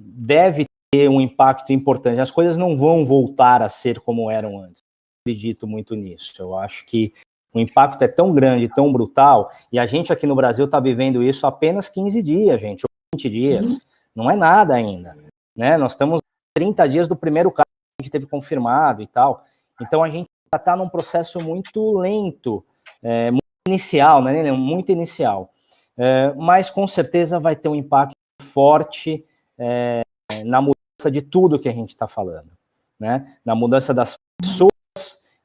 deve ter um impacto importante. As coisas não vão voltar a ser como eram antes. Eu acredito muito nisso. Eu acho que o impacto é tão grande, tão brutal, e a gente aqui no Brasil está vivendo isso há apenas 15 dias, gente, ou 20 dias. Não é nada ainda, né? Nós estamos 30 dias do primeiro caso que a gente teve confirmado e tal. Então, a gente está num processo muito lento, muito inicial, né? Muito inicial. Mas, com certeza, vai ter um impacto forte na mudança de tudo que a gente está falando, né? Na mudança das pessoas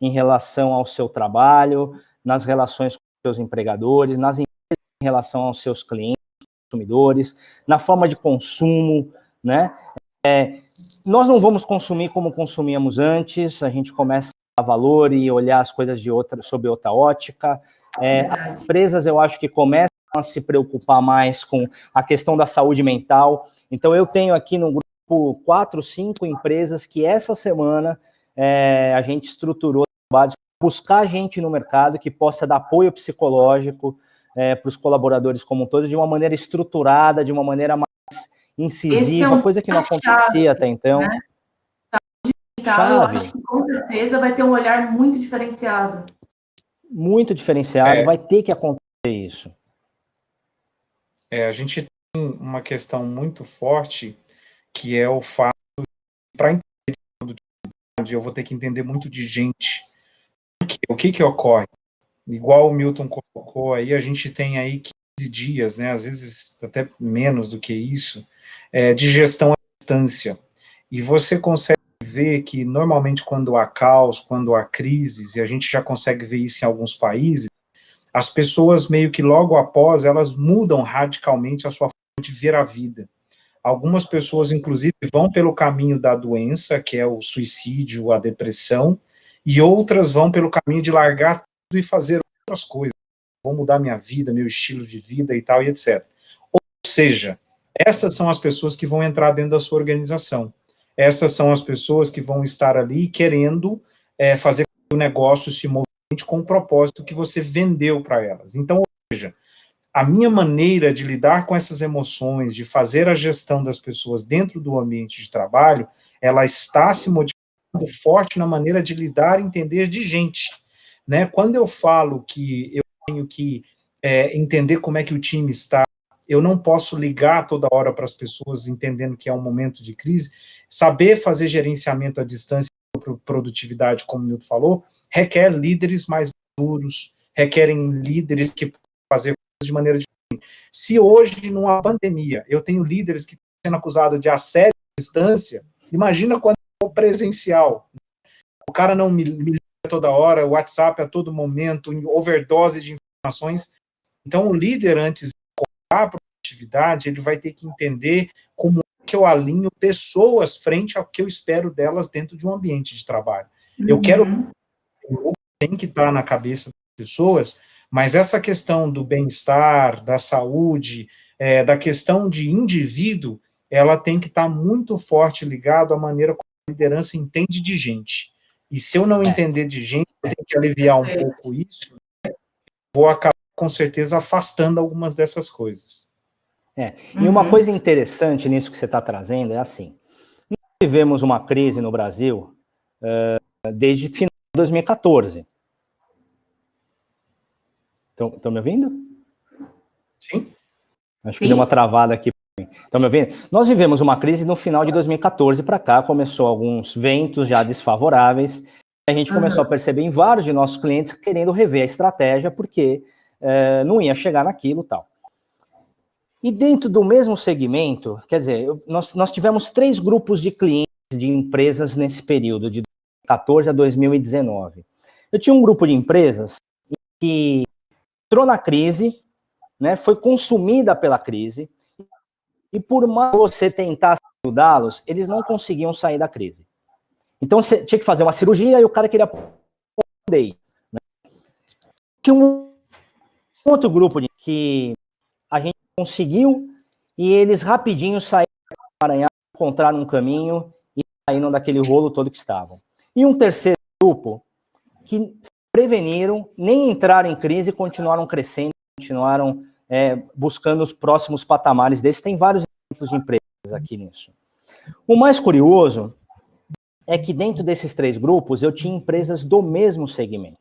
em relação ao seu trabalho, nas relações com seus empregadores, nas empresas em relação aos seus clientes, consumidores, na forma de consumo, né? Nós não vamos consumir como consumíamos antes, a gente começa a dar valor e olhar as coisas sob outra ótica. As empresas, eu acho que começam a se preocupar mais com a questão da saúde mental. Então, eu tenho aqui no grupo 4, 5 empresas que essa semana a gente estruturou trabalhos para buscar gente no mercado que possa dar apoio psicológico para os colaboradores como um todo, de uma maneira estruturada, de uma maneira mais incisiva, coisa que não acontecia até então. Né? Saúde mental, eu acho que com certeza vai ter um olhar muito diferenciado. Muito diferenciado, vai ter que acontecer isso. A gente tem uma questão muito forte, que é o fato de, para entender de produtividade, eu vou ter que entender muito de gente. O que ocorre? Igual o Milton colocou aí, a gente tem aí 15 dias, né, às vezes até menos do que isso, de gestão à distância. E você consegue ver que, normalmente, quando há caos, quando há crises, e a gente já consegue ver isso em alguns países, as pessoas meio que logo após, elas mudam radicalmente a sua forma de ver a vida. Algumas pessoas, inclusive, vão pelo caminho da doença, que é o suicídio, a depressão, e outras vão pelo caminho de largar tudo e fazer outras coisas. Vou mudar minha vida, meu estilo de vida e tal, e etc. Ou seja, essas são as pessoas que vão entrar dentro da sua organização. Essas são as pessoas que vão estar ali querendo fazer com que o negócio se movimente com o propósito que você vendeu para elas. Então, ou seja, a minha maneira de lidar com essas emoções, de fazer a gestão das pessoas dentro do ambiente de trabalho, ela está se modificando forte na maneira de lidar e entender de gente. Né? Quando eu falo que eu tenho que entender como é que o time está, eu não posso ligar toda hora para as pessoas entendendo que é um momento de crise, saber fazer gerenciamento à distância, produtividade, como o Milton falou, requer líderes mais maduros, requerem líderes que fazer coisas de maneira diferente. Se hoje, numa pandemia, eu tenho líderes que estão sendo acusados de assédio à distância, imagina quando for presencial. O cara não me liga toda hora, o WhatsApp a todo momento, overdose de informações. Então, o líder, antes de colocar a produtividade, ele vai ter que entender como que eu alinho pessoas frente ao que eu espero delas dentro de um ambiente de trabalho. Eu tem que estar na cabeça das pessoas, mas essa questão do bem-estar, da saúde, da questão de indivíduo, ela tem que estar muito forte ligado à maneira como a liderança entende de gente. E se eu não entender de gente, eu tenho que aliviar um pouco isso, vou acabar, com certeza, afastando algumas dessas coisas. E uma coisa interessante nisso que você está trazendo é assim, nós vivemos uma crise no Brasil desde final de 2014. Estão me ouvindo? Sim. Acho que deu uma travada aqui. Estão me ouvindo? Nós vivemos uma crise no final de 2014 para cá, começou alguns ventos já desfavoráveis, a gente começou a perceber em vários de nossos clientes querendo rever a estratégia, porque não ia chegar naquilo e tal. E dentro do mesmo segmento, quer dizer, nós tivemos 3 grupos de clientes de empresas nesse período, de 2014 a 2019. Eu tinha um grupo de empresas que entrou na crise, né, foi consumida pela crise, e por mais você tentasse ajudá-los, eles não conseguiam sair da crise. Então você tinha que fazer uma cirurgia e o cara queria poder. Né? Tinha um outro grupo que a gente conseguiu e eles rapidinho saíram do Maranhão, encontraram um caminho e saíram daquele rolo todo que estavam. E um terceiro grupo que se preveniram, nem entraram em crise e continuaram crescendo, continuaram buscando os próximos patamares desses. Tem vários exemplos de empresas aqui nisso. O mais curioso é que dentro desses 3 grupos eu tinha empresas do mesmo segmento.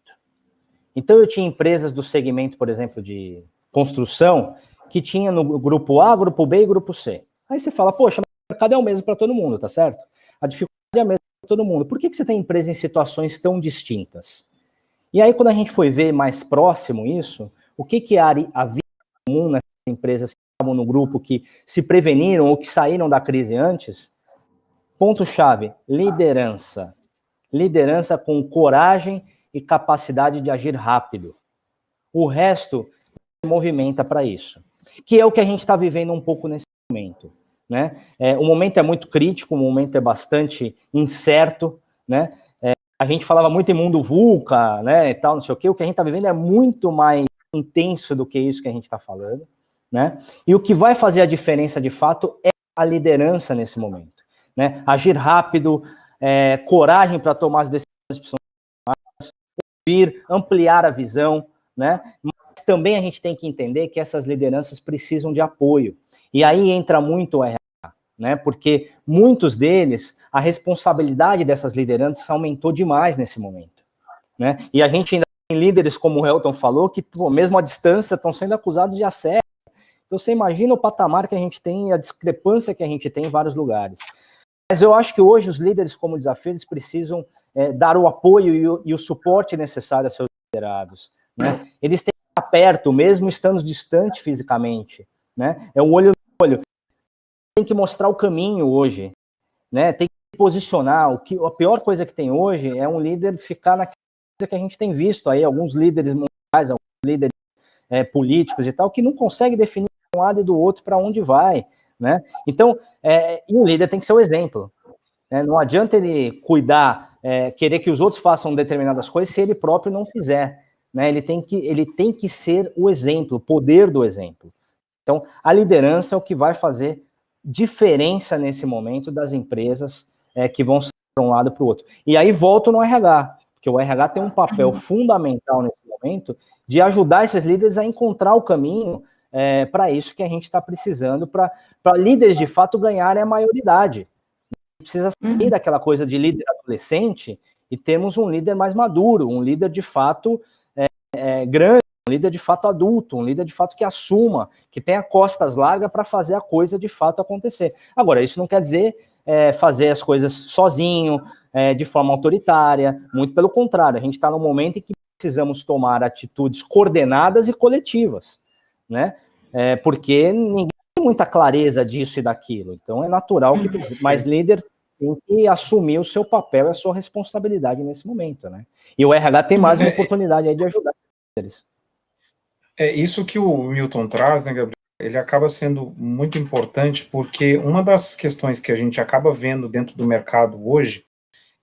Então eu tinha empresas do segmento, por exemplo, de construção, que tinha no grupo A, grupo B e grupo C. Aí você fala, poxa, mas o mercado é o mesmo para todo mundo, tá certo? A dificuldade é a mesma para todo mundo. Por que você tem empresas em situações tão distintas? E aí, quando a gente foi ver mais próximo isso, o que havia comum nessas empresas que estavam no grupo, que se preveniram ou que saíram da crise antes? Ponto-chave, liderança. Liderança com coragem e capacidade de agir rápido. O resto se movimenta para isso. Que é o que a gente está vivendo um pouco nesse momento. Né? O momento é muito crítico, o momento é bastante incerto. Né? A gente falava muito em mundo VUCA, né, e tal, não sei o que a gente está vivendo é muito mais intenso do que isso que a gente está falando. Né? E o que vai fazer a diferença de fato é a liderança nesse momento. Né? Agir rápido, coragem para tomar as decisões, ouvir, ampliar a visão, né? Mas também a gente tem que entender que essas lideranças precisam de apoio. E aí entra muito o RH, né? Porque muitos deles, a responsabilidade dessas lideranças aumentou demais nesse momento. Né? E a gente ainda tem líderes, como o Elton falou, que mesmo à distância estão sendo acusados de assédio. Então você imagina o patamar que a gente tem, a discrepância que a gente tem em vários lugares. Mas eu acho que hoje os líderes, como desafio, eles precisam dar o apoio e o suporte necessário a seus liderados. Né? Eles têm que estar perto, mesmo estando distantes fisicamente. Né? É um olho no olho. Tem que mostrar o caminho hoje. Né? Tem que se posicionar. A pior coisa que tem hoje é um líder ficar naquela coisa que a gente tem visto aí, alguns líderes mundiais, alguns líderes políticos e tal, que não conseguem definir de um lado e do outro para onde vai. Né? Então, e o líder tem que ser o exemplo. Né? Não adianta ele cuidar, querer que os outros façam determinadas coisas se ele próprio não fizer. Né? Ele tem que ser o exemplo, o poder do exemplo. Então, a liderança é o que vai fazer diferença nesse momento das empresas que vão sair para um lado para o outro. E aí volto no RH, porque o RH tem um papel fundamental nesse momento de ajudar esses líderes a encontrar o caminho para isso que a gente está precisando, para líderes de fato ganharem a maioridade. Precisa sair daquela coisa de líder adolescente e temos um líder mais maduro, um líder de fato grande, um líder de fato adulto, um líder de fato que assuma, que tenha costas largas para fazer a coisa de fato acontecer. Agora, isso não quer dizer fazer as coisas sozinho, de forma autoritária, muito pelo contrário, a gente está num momento em que precisamos tomar atitudes coordenadas e coletivas. Né? Porque ninguém tem muita clareza disso e daquilo. Então é natural que mais líder tem que assumir o seu papel e a sua responsabilidade nesse momento. Né? E o RH tem mais uma oportunidade aí de ajudar eles. Isso que o Milton traz, né, Gabriel? Ele acaba sendo muito importante porque uma das questões que a gente acaba vendo dentro do mercado hoje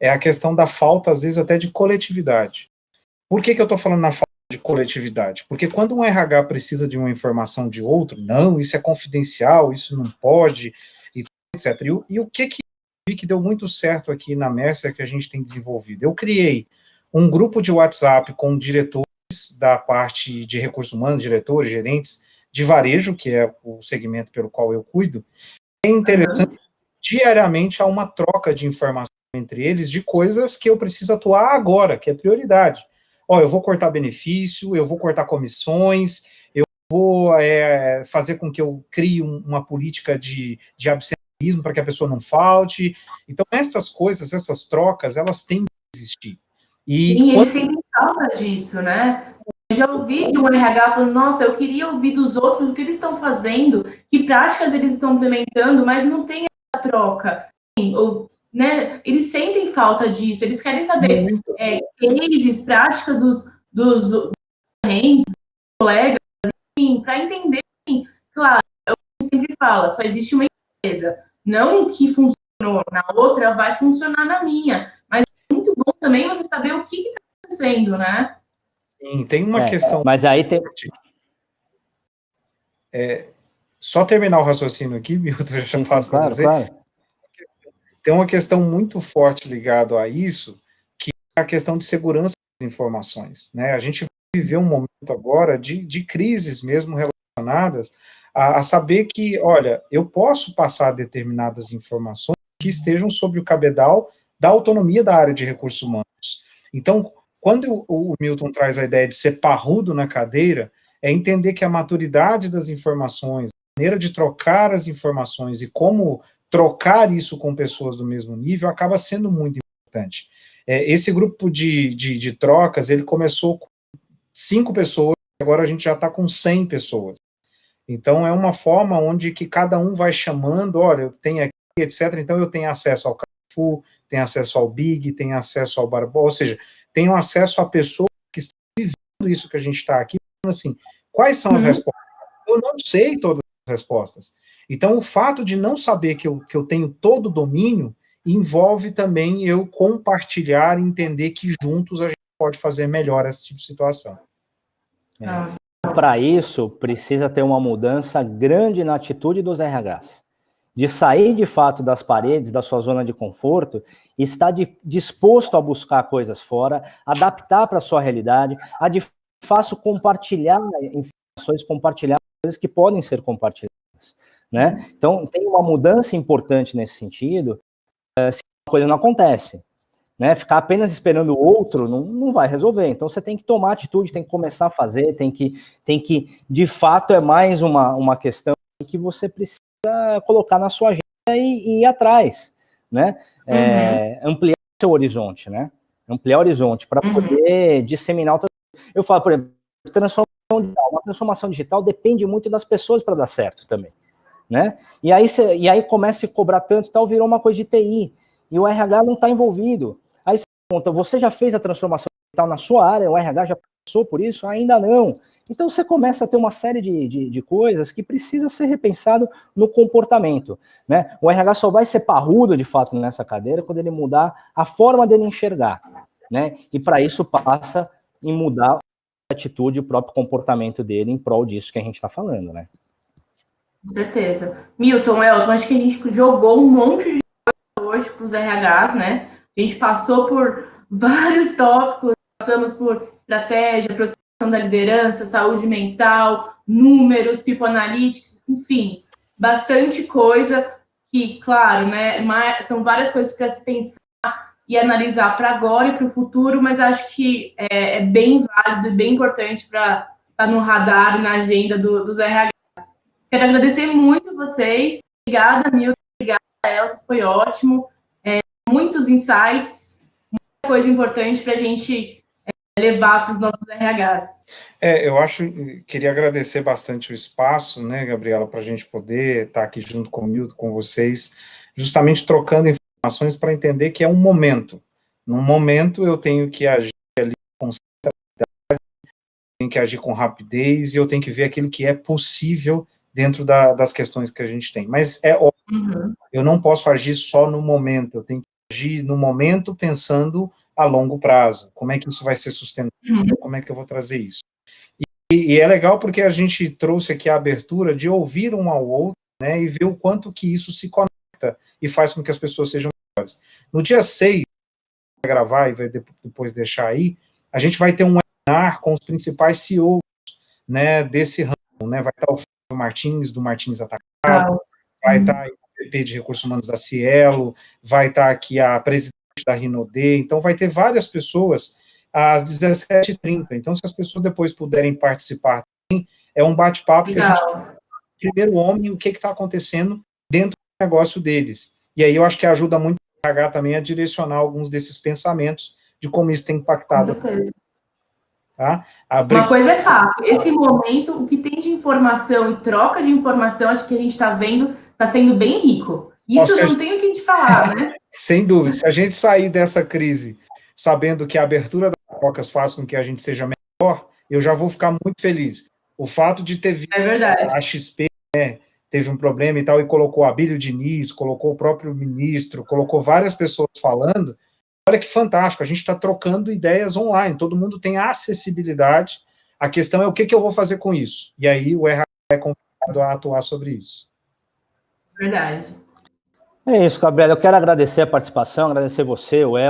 é a questão da falta, às vezes, até de coletividade. Por que eu estou falando na falta de coletividade? Porque quando um RH precisa de uma informação de outro, não, isso é confidencial, isso não pode, etc. E o que deu muito certo aqui na Mercer que a gente tem desenvolvido? Eu criei um grupo de WhatsApp com diretores da parte de recursos humanos, diretores, gerentes de varejo, que é o segmento pelo qual eu cuido. É interessante, diariamente há uma troca de informações entre eles de coisas que eu preciso atuar agora, que é prioridade. Eu vou cortar benefício, eu vou cortar comissões, eu vou fazer com que eu crie uma política de absenteísmo para que a pessoa não falte. Então, essas coisas, essas trocas, elas têm que existir. Sim, ele sempre fala disso, né? A já ouvi de um RH falando, nossa, eu queria ouvir dos outros o que eles estão fazendo, que práticas eles estão implementando, mas não tem essa troca. Ou, né, eles sentem falta disso, eles querem saber cases, práticas dos colegas, assim, para entender, assim, claro, eu sempre falo, só existe uma empresa, não o que funcionou na outra vai funcionar na minha, mas é muito bom também você saber o que está acontecendo, né? Sim, tem uma questão... Mas aí tem... Só terminar o raciocínio aqui, Milton, eu já passo para você. Claro. Tem uma questão muito forte ligada a isso, que é a questão de segurança das informações, né? A gente vai viver um momento agora de crises mesmo relacionadas a saber que, olha, eu posso passar determinadas informações que estejam sob o cabedal da autonomia da área de recursos humanos. Então, quando o Milton traz a ideia de ser parrudo na cadeira, é entender que a maturidade das informações, a maneira de trocar as informações e como trocar isso com pessoas do mesmo nível acaba sendo muito importante. Esse grupo de trocas, ele começou com 5 pessoas, agora a gente já está com 100 pessoas. Então, é uma forma onde que cada um vai chamando, olha, eu tenho aqui, etc., então eu tenho acesso ao Carrefour, tenho acesso ao Big, tenho acesso ao Barbol, ou seja, tenho acesso a pessoas que estão vivendo isso que a gente está aqui, assim, quais são as respostas? Eu não sei todas as respostas. Então, o fato de não saber que eu tenho todo o domínio envolve também eu compartilhar e entender que juntos a gente pode fazer melhor esse tipo de situação. Para isso, precisa ter uma mudança grande na atitude dos RHs. De sair, de fato, das paredes, da sua zona de conforto, e estar disposto a buscar coisas fora, adaptar para a sua realidade, a de fato compartilhar informações, compartilhar coisas que podem ser compartilhadas, né? Então, tem uma mudança importante nesse sentido, se a coisa não acontece, né? Ficar apenas esperando o outro não vai resolver. Então, você tem que tomar atitude, tem que começar a fazer, tem que de fato, é mais uma questão que você precisa colocar na sua agenda e ir atrás, né? Ampliar seu horizonte, né? Ampliar o horizonte para poder disseminar outras coisas. Eu falo, por exemplo, uma transformação digital depende muito das pessoas para dar certo também, né? E aí começa a se cobrar tanto, tal, virou uma coisa de TI, e o RH não está envolvido. Aí você pergunta, você já fez a transformação digital na sua área? O RH já passou por isso? Ainda não. Então você começa a ter uma série de coisas que precisa ser repensado no comportamento, né? O RH só vai ser parrudo, de fato, nessa cadeira quando ele mudar a forma dele enxergar, né? E para isso passa em mudar a atitude, o próprio comportamento dele em prol disso que a gente está falando, né? Com certeza. Milton, Elton, acho que a gente jogou um monte de coisa hoje para os RHs, né? A gente passou por vários tópicos, passamos por estratégia, aproximação da liderança, saúde mental, números, people analytics, enfim, bastante coisa que, claro, né, são várias coisas para se pensar e analisar para agora e para o futuro, mas acho que é bem válido e bem importante para estar no radar e na agenda dos RHs. Quero agradecer muito vocês. Obrigada, Milton. Obrigada, Elton. Foi ótimo. Muitos insights, muita coisa importante para a gente levar para os nossos RHs. Queria agradecer bastante o espaço, né, Gabriela, para a gente poder estar aqui junto com o Milton, com vocês, justamente trocando informações para entender que é um momento. Num momento eu tenho que agir ali com centralidade, tenho que agir com rapidez, e eu tenho que ver aquilo que é possível dentro das questões que a gente tem. Mas é óbvio, eu não posso agir só no momento, eu tenho que agir no momento pensando a longo prazo. Como é que isso vai ser sustentável? Como é que eu vou trazer isso? E é legal porque a gente trouxe aqui a abertura de ouvir um ao outro, né, e ver o quanto que isso se conecta e faz com que as pessoas sejam melhores. No dia 6, vai gravar e vai depois deixar aí, a gente vai ter um webinar com os principais CEOs, né, desse ramo, né, vai estar o Flávio Martins, do Martins Atacado, vai estar o VP de Recursos Humanos da Cielo, vai estar aqui a presidente da Rinode, então vai ter várias pessoas às 17h30, então se as pessoas depois puderem participar também, é um bate-papo que a gente primeiro homem, o que está acontecendo dentro do negócio deles, e aí eu acho que ajuda muito o RH também a direcionar alguns desses pensamentos de como isso tem impactado. Tá? Uma coisa é fato, esse momento, o que tem de informação e troca de informação, acho que a gente está vendo, está sendo bem rico. Isso não tem o que a gente falar, né? Sem dúvida, se a gente sair dessa crise sabendo que a abertura das trocas faz com que a gente seja melhor, eu já vou ficar muito feliz. O fato de ter visto a XP, né, teve um problema e tal, e colocou a Abílio Diniz, colocou o próprio ministro, colocou várias pessoas falando, olha que fantástico, a gente está trocando ideias online, todo mundo tem acessibilidade, a questão é o que eu vou fazer com isso, e aí o RH é convidado a atuar sobre isso. Verdade. É isso, Gabriela, eu quero agradecer a participação, agradecer você, o El,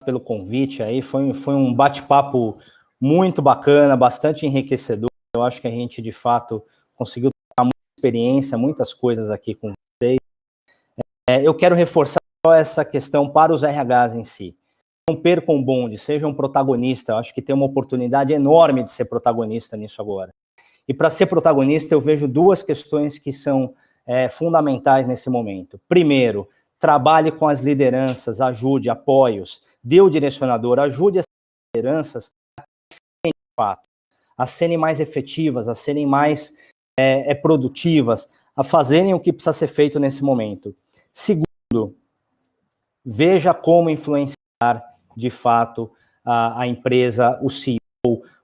pelo convite aí, foi um bate-papo muito bacana, bastante enriquecedor, eu acho que a gente, de fato, conseguiu ter muita experiência, muitas coisas aqui com vocês. Eu quero reforçar só essa questão para os RHs em si. Não percam o bonde, sejam protagonistas, eu acho que tem uma oportunidade enorme de ser protagonista nisso agora. E para ser protagonista, eu vejo duas questões que são fundamentais nesse momento. Primeiro, trabalhe com as lideranças, ajude, apoios, dê o direcionador, ajude as lideranças a serem mais efetivas, a serem mais produtivas, a fazerem o que precisa ser feito nesse momento. Segundo, veja como influenciar de fato a empresa, o CEO,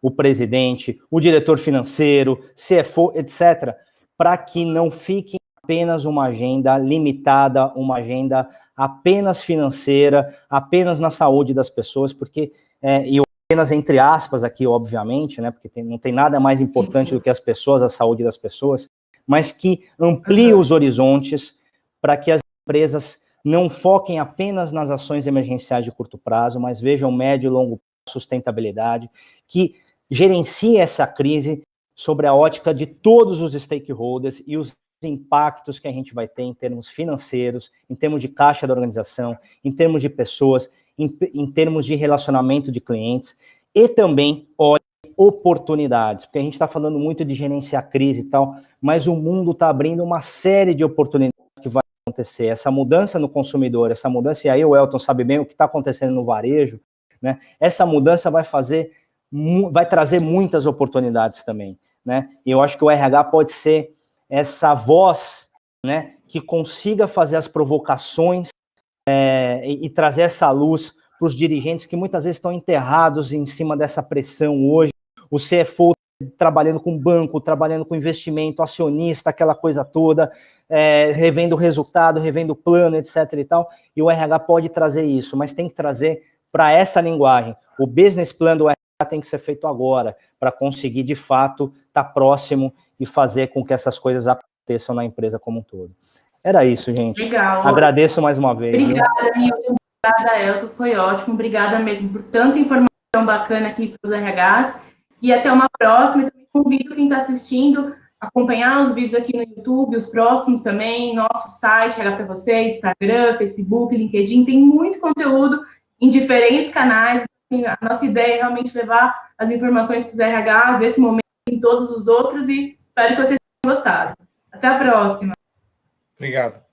o presidente, o diretor financeiro, CFO, etc., para que não fique apenas uma agenda limitada, uma agenda apenas financeira, apenas na saúde das pessoas, porque, e apenas entre aspas aqui, obviamente, né, porque não tem nada mais importante do que as pessoas, a saúde das pessoas, mas que amplie os horizontes para que as empresas não foquem apenas nas ações emergenciais de curto prazo, mas vejam médio e longo prazo, sustentabilidade, que gerencie essa crise sobre a ótica de todos os stakeholders e os impactos que a gente vai ter em termos financeiros, em termos de caixa da organização, em termos de pessoas, em termos de relacionamento de clientes, e também olhe oportunidades, porque a gente está falando muito de gerenciar crise e tal, mas o mundo está abrindo uma série de oportunidades que vai acontecer. Essa mudança no consumidor, essa mudança, e aí o Elton sabe bem o que está acontecendo no varejo, né? Essa mudança vai trazer muitas oportunidades também, né? E eu acho que o RH pode ser essa voz, né, que consiga fazer as provocações e trazer essa luz para os dirigentes que muitas vezes estão enterrados em cima dessa pressão hoje. O CFO trabalhando com banco, trabalhando com investimento, acionista, aquela coisa toda, revendo o resultado, revendo o plano, etc. e tal. E o RH pode trazer isso, mas tem que trazer para essa linguagem. O business plan do RH tem que ser feito agora, para conseguir, de fato, estar próximo e fazer com que essas coisas aconteçam na empresa como um todo. Era isso, gente. Legal. Agradeço mais uma vez. Obrigada, Milton. Obrigada, Elton. Foi ótimo. Obrigada mesmo por tanta informação bacana aqui para os RHs. E até uma próxima. Eu também convido quem está assistindo a acompanhar os vídeos aqui no YouTube, os próximos também, nosso site, HP Você, Instagram, Facebook, LinkedIn. Tem muito conteúdo em diferentes canais. Assim, a nossa ideia é realmente levar as informações para os RHs desse momento em todos os outros e espero que vocês tenham gostado. Até a próxima. Obrigado.